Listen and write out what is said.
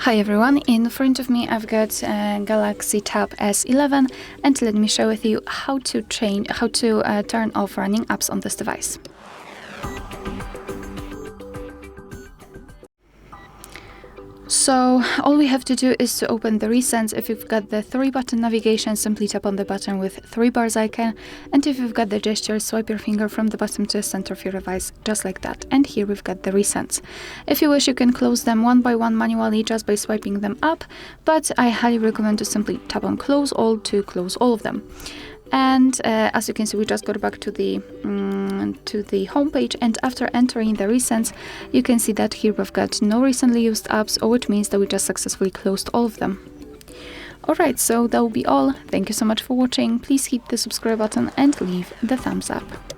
Hi everyone, in front of me I've got Galaxy Tab S11 and let me share with you how to turn off running apps on this device. So all we have to do is to open the recents. If you've got the 3-button navigation, simply tap on the button with 3 bars icon, and if you've got the gesture, swipe your finger from the bottom to the center of your device, just like that. And here we've got the recents. If you wish, you can close them one by one manually just by swiping them up, but I highly recommend to simply tap on close all to close all of them. And as you can see, we just got back to the home page, and after entering the recents, you can see that here we've got no recently used apps, which means that we just successfully closed all of them. Alright, so that will be all. Thank you so much for watching. Please hit the subscribe button and leave the thumbs up.